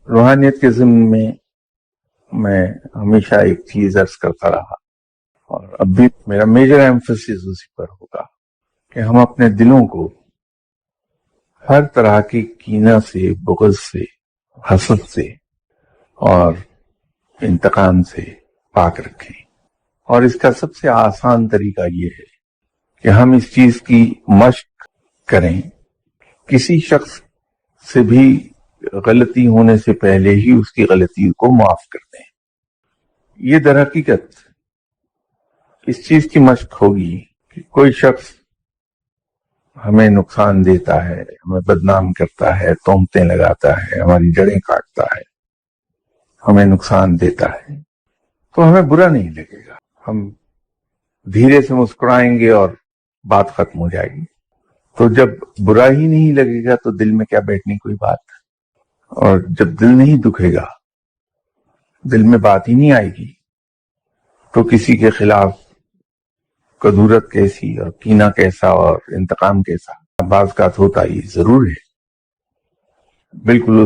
روحانیت کے ضمن میں ہمیشہ ایک چیز عرض کرتا رہا اور اب بھی میرا میجر ایمفسس اسی پر ہوگا کہ ہم اپنے دلوں کو ہر طرح کی کینہ سے، بغض سے، حسد سے اور انتقام سے پاک رکھیں. اور اس کا سب سے آسان طریقہ یہ ہے کہ ہم اس چیز کی مشق کریں. کسی شخص سے بھی غلطی ہونے سے پہلے ہی اس کی غلطی کو معاف کر دیں. یہ در حقیقت اس چیز کی مشق ہوگی کہ کوئی شخص ہمیں نقصان دیتا ہے، ہمیں بدنام کرتا ہے، تہمتیں لگاتا ہے، ہماری جڑیں کاٹتا ہے، ہمیں نقصان دیتا ہے، تو ہمیں برا نہیں لگے گا. ہم دھیرے سے مسکرائیں گے اور بات ختم ہو جائے گی. تو جب برا ہی نہیں لگے گا تو دل میں کیا بیٹھنے کوئی بات. اور جب دل نہیں دکھے گا، دل میں بات ہی نہیں آئے گی، تو کسی کے خلاف کدورت کیسی اور کینہ کیسا اور انتقام کیسا بعض کا ہوتا ہی ضرور ہے. بالکل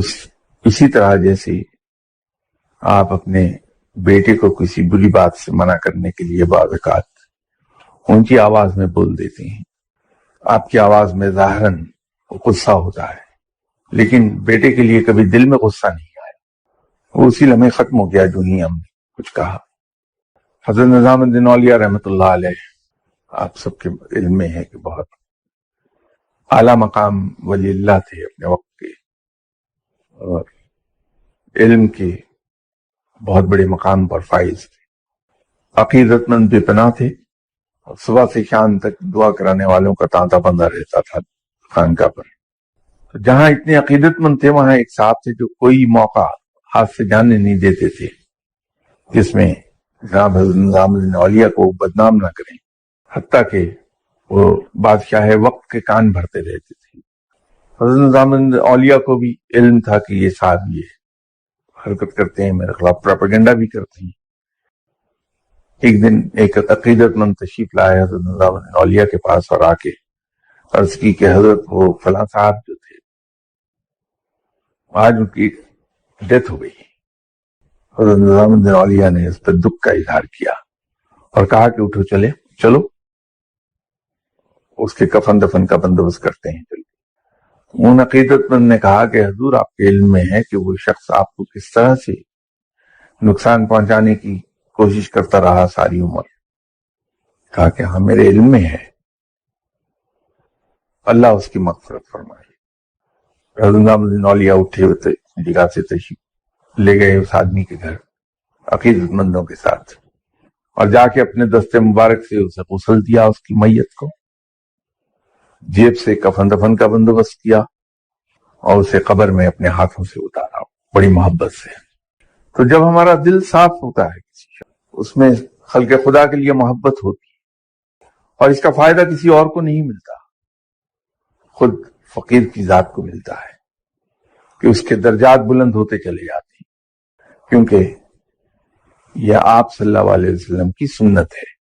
اسی طرح جیسے آپ اپنے بیٹے کو کسی بری بات سے منع کرنے کے لیے بعض اوقات اونچی آواز میں بول دیتے ہیں. آپ کی آواز میں ظاہراً غصہ ہوتا ہے، لیکن بیٹے کے لیے کبھی دل میں غصہ نہیں آیا، وہ اسی لمحے ختم ہو گیا جو ہی ہم نے کچھ کہا. حضرت نظام الدین اولیاء رحمۃ اللہ علیہ آپ سب کے علم میں ہے کہ بہت اعلیٰ مقام ولی اللہ تھے اپنے وقت کے، اور علم کے بہت بڑے مقام پر فائز تھے. عقیدت مند بے پناہ تھے اور صبح سے شام تک دعا کرانے والوں کا تانتا بندہ رہتا تھا خانقاہ پر. تو جہاں اتنے عقیدت مند تھے وہاں ایک صاحب تھے جو کوئی موقع ہاتھ سے جانے نہیں دیتے تھے جس میں جناب حضرت نظام الدین اولیاء کو بدنام نہ کریں، حتیٰ کہ وہ بادشاہ وقت کے کان بھرتے رہتے تھے. حضرت نظام الدین اولیاء کو بھی علم تھا کہ یہ صاحب یہ حرکت کرتے ہیں، میرے خلاف پروپیگنڈا بھی کرتے ہیں. ایک دن ایک عقیدت مند تشریف لائے حضرت نظام الدین اولیاء کے پاس اور آ کے عرض کی کہ حضرت وہ فلاں صاحب جو تھے آج ان کی ڈیتھ ہو گئی. حضرت نظام الدین اولیاء نے اس پر دکھ کا اظہار کیا اور کہا کہ اٹھو چلو اس کے کفن دفن کا بندوبست کرتے ہیں. ان عقیدت مند نے کہا کہ حضور آپ کے علم میں ہے کہ وہ شخص آپ کو کس طرح سے نقصان پہنچانے کی کوشش کرتا رہا ساری عمر. کہا کہ ہاں میرے علم میں ہے، اللہ اس کی مغفرت فرمائے. حضرت نظام الدین اولیاء اٹھے ہوتے جگہ سے تشریف لے گئے اس آدمی کے گھر عقیدت مندوں کے ساتھ، اور جا کے اپنے دستے مبارک سے اسے غسل دیا، اس کی میت کو جیب سے کفن دفن کا بندوبست کیا اور اسے قبر میں اپنے ہاتھوں سے اتارا بڑی محبت سے. تو جب ہمارا دل صاف ہوتا ہے کسی شخص، اس میں خلق خدا کے لیے محبت ہوتی ہے، اور اس کا فائدہ کسی اور کو نہیں ملتا، خود فقیر کی ذات کو ملتا ہے کہ اس کے درجات بلند ہوتے چلے جاتے ہیں، کیونکہ یہ آپ صلی اللہ علیہ وسلم کی سنت ہے.